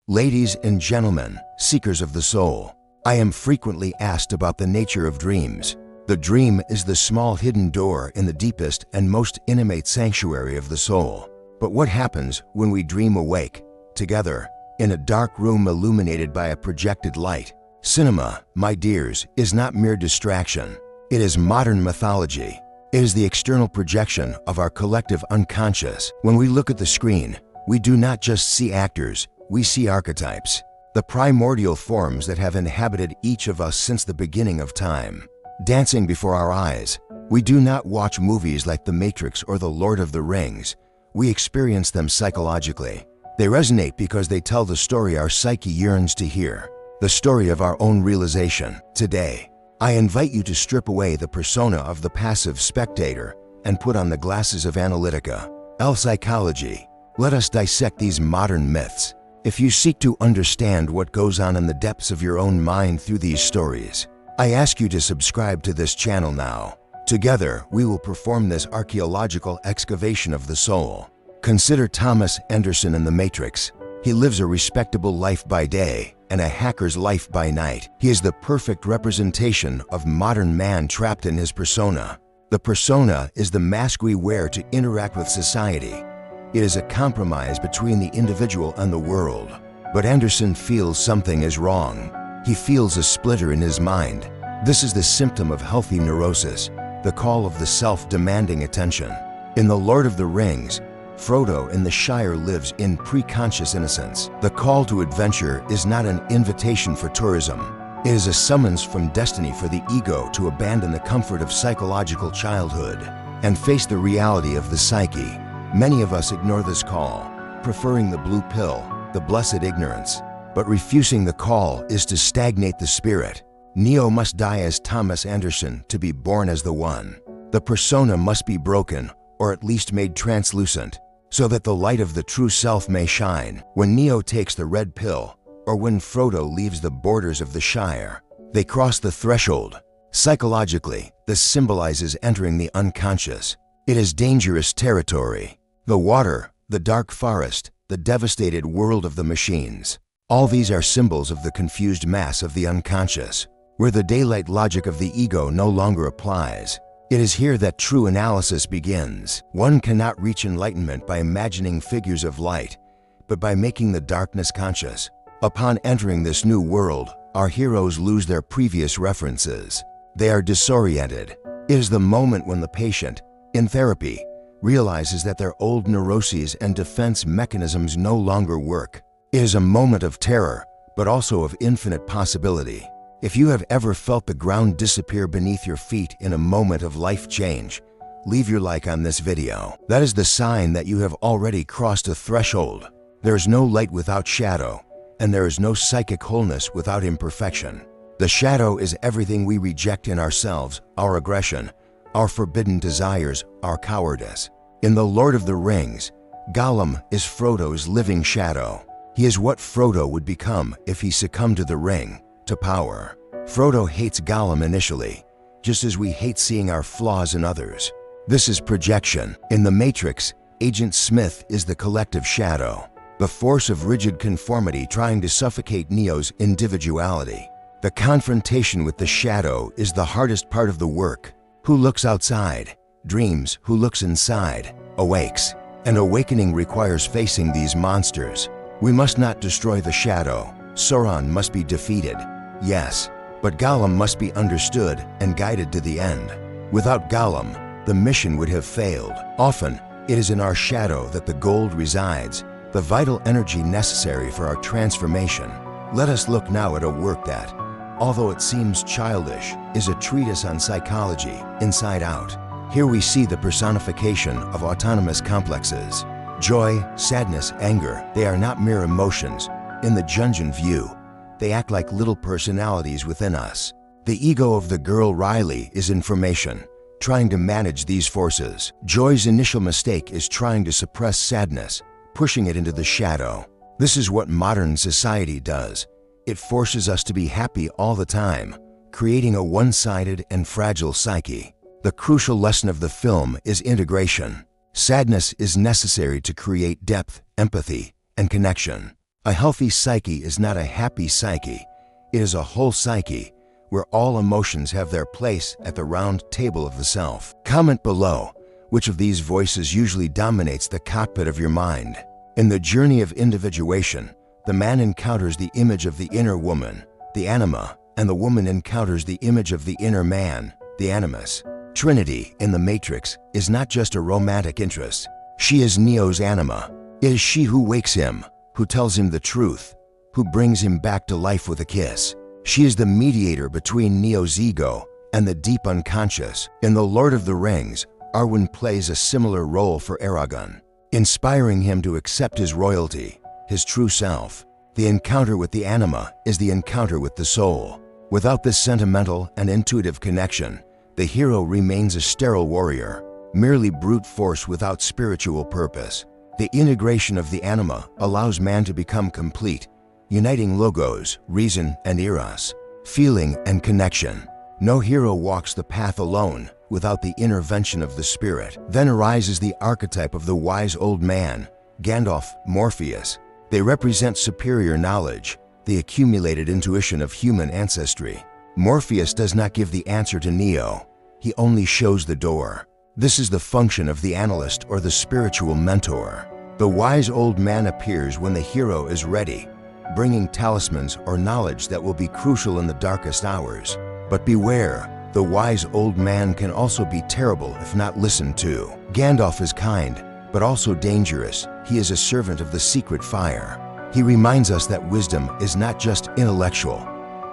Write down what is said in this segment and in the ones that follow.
Ladies and gentlemen, seekers of the soul, I am frequently asked about the nature of dreams. The dream is the small hidden door in the deepest and most intimate sanctuary of the soul. But what happens when we dream awake, together, in a dark room illuminated by a projected light? Cinema, my dears, is not mere distraction. It is modern mythology. It is the external projection of our collective unconscious. When we look at the screen, we do not just see actors, we see archetypes, the primordial forms that have inhabited each of us since the beginning of time. Dancing before our eyes, we do not watch movies like The Matrix or The Lord of the Rings. We experience them psychologically. They resonate because they tell the story our psyche yearns to hear, the story of our own realization. Today, I invite you to strip away the persona of the passive spectator and put on the glasses of analytica, psychology. Let us dissect these modern myths. If you seek to understand what goes on in the depths of your own mind through these stories, I ask you to subscribe to this channel now. Together, we will perform this archaeological excavation of the soul. Consider Thomas Anderson in The Matrix. He lives a respectable life by day and a hacker's life by night. He is the perfect representation of modern man trapped in his persona. The persona is the mask we wear to interact with society. It is a compromise between the individual and the world. But Anderson feels something is wrong. He feels a splitter in his mind. This is the symptom of healthy neurosis, the call of the self demanding attention. In The Lord of the Rings, Frodo in the Shire lives in preconscious innocence. The call to adventure is not an invitation for tourism. It is a summons from destiny for the ego to abandon the comfort of psychological childhood and face the reality of the psyche. Many of us ignore this call, preferring the blue pill, the blessed ignorance. But refusing the call is to stagnate the spirit. Neo must die as Thomas Anderson to be born as the One. The persona must be broken, or at least made translucent, so that the light of the true self may shine. When Neo takes the red pill, or when Frodo leaves the borders of the Shire, they cross the threshold. Psychologically, this symbolizes entering the unconscious. It is dangerous territory. The water, the dark forest, the devastated world of the machines. All these are symbols of the confused mass of the unconscious, where the daylight logic of the ego no longer applies. It is here that true analysis begins. One cannot reach enlightenment by imagining figures of light, but by making the darkness conscious. Upon entering this new world, our heroes lose their previous references. They are disoriented. It is the moment when the patient, in therapy, realizes that their old neuroses and defense mechanisms no longer work. It is a moment of terror, but also of infinite possibility. If you have ever felt the ground disappear beneath your feet in a moment of life change, leave your like on this video. That is the sign that you have already crossed a threshold. There is no light without shadow, and there is no psychic wholeness without imperfection. The shadow is everything we reject in ourselves, our aggression, our forbidden desires, our cowardice. In The Lord of the Rings, Gollum is Frodo's living shadow. He is what Frodo would become if he succumbed to the ring, to power. Frodo hates Gollum initially, just as we hate seeing our flaws in others. This is projection. In The Matrix, Agent Smith is the collective shadow, the force of rigid conformity trying to suffocate Neo's individuality. The confrontation with the shadow is the hardest part of the work. Who looks outside, dreams. Who looks inside, awakes. And awakening requires facing these monsters. We must not destroy the shadow. Sauron must be defeated, yes, but Gollum must be understood and guided to the end. Without Gollum, the mission would have failed. Often, it is in our shadow that the gold resides, the vital energy necessary for our transformation. Let us look now at a work that, although it seems childish, is a treatise on psychology, Inside Out. Here we see the personification of autonomous complexes. Joy, sadness, anger, they are not mere emotions. In the Jungian view, they act like little personalities within us. The ego of the girl Riley is information, trying to manage these forces. Joy's initial mistake is trying to suppress sadness, pushing it into the shadow. This is what modern society does. It forces us to be happy all the time, creating a one-sided and fragile psyche. The crucial lesson of the film is integration. Sadness is necessary to create depth, empathy, and connection. A healthy psyche is not a happy psyche. It is a whole psyche, where all emotions have their place at the round table of the self. Comment below, which of these voices usually dominates the cockpit of your mind? In the journey of individuation, the man encounters the image of the inner woman, the anima, and the woman encounters the image of the inner man, the animus. Trinity in the Matrix is not just a romantic interest. She is Neo's anima. It is she who wakes him, who tells him the truth, who brings him back to life with a kiss. She is the mediator between Neo's ego and the deep unconscious. In The Lord of the Rings, Arwen plays a similar role for Aragorn, inspiring him to accept his royalty, his true self. The encounter with the anima is the encounter with the soul. Without this sentimental and intuitive connection, the hero remains a sterile warrior, merely brute force without spiritual purpose. The integration of the anima allows man to become complete, uniting logos, reason, and eros, feeling and connection. No hero walks the path alone without the intervention of the spirit. Then arises the archetype of the wise old man, Gandalf, Morpheus. They represent superior knowledge, the accumulated intuition of human ancestry. Morpheus does not give the answer to Neo, he only shows the door. This is the function of the analyst or the spiritual mentor. The wise old man appears when the hero is ready, bringing talismans or knowledge that will be crucial in the darkest hours. But beware, the wise old man can also be terrible if not listened to. Gandalf is kind, but also dangerous. He is a servant of the secret fire. He reminds us that wisdom is not just intellectual.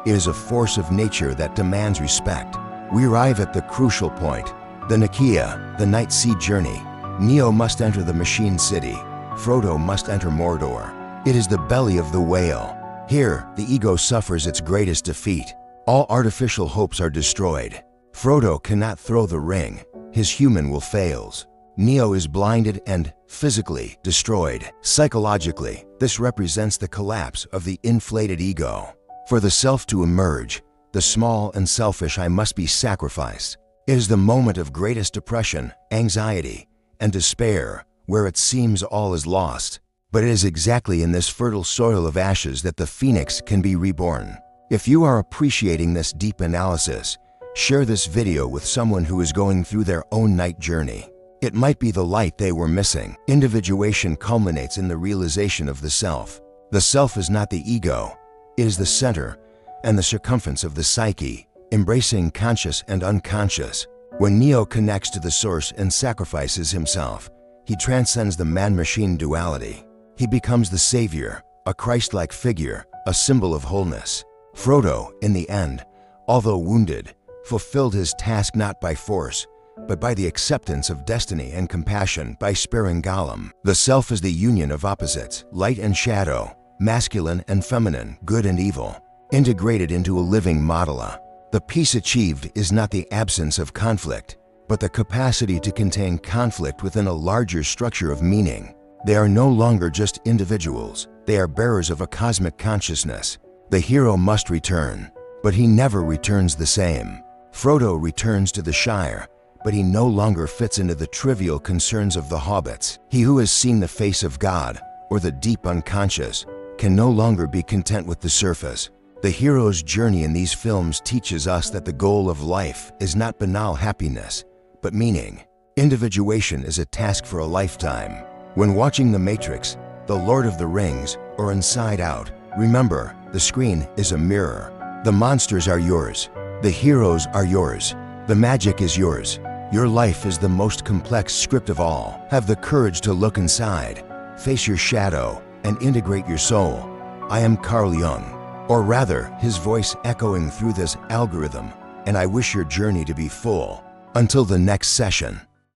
It is a force of nature that demands respect. We arrive at the crucial point, the Nakia, the Night Sea journey. Neo must enter the Machine City. Frodo must enter Mordor. It is the belly of the whale. Here, the ego suffers its greatest defeat. All artificial hopes are destroyed. Frodo cannot throw the ring. His human will fails. Neo is blinded and, physically, destroyed. Psychologically, this represents the collapse of the inflated ego. For the self to emerge, the small and selfish I must be sacrificed. It is the moment of greatest depression, anxiety, and despair, where it seems all is lost. But it is exactly in this fertile soil of ashes that the phoenix can be reborn. If you are appreciating this deep analysis, share this video with someone who is going through their own night journey. It might be the light they were missing. Individuation culminates in the realization of the self. The self is not the ego. It is the center and the circumference of the psyche, embracing conscious and unconscious. When Neo connects to the source and sacrifices himself, he transcends the man-machine duality. He becomes the savior, a Christ-like figure, a symbol of wholeness. Frodo, in the end, although wounded, fulfilled his task not by force, but by the acceptance of destiny and compassion by sparing Gollum. The self is the union of opposites, light and shadow, masculine and feminine, good and evil, integrated into a living mandala. The peace achieved is not the absence of conflict, but the capacity to contain conflict within a larger structure of meaning. They are no longer just individuals, they are bearers of a cosmic consciousness. The hero must return, but he never returns the same. Frodo returns to the Shire, but he no longer fits into the trivial concerns of the hobbits. He who has seen the face of God, or the deep unconscious, can no longer be content with the surface. The hero's journey in these films teaches us that the goal of life is not banal happiness, but meaning. Individuation is a task for a lifetime. When watching The Matrix, The Lord of the Rings, or Inside Out, remember, the screen is a mirror. The monsters are yours. The heroes are yours. The magic is yours. Your life is the most complex script of all. Have the courage to look inside, face your shadow, and integrate your soul. I am Carl Jung, or rather, his voice echoing through this algorithm, and I wish your journey to be full. Until the next session.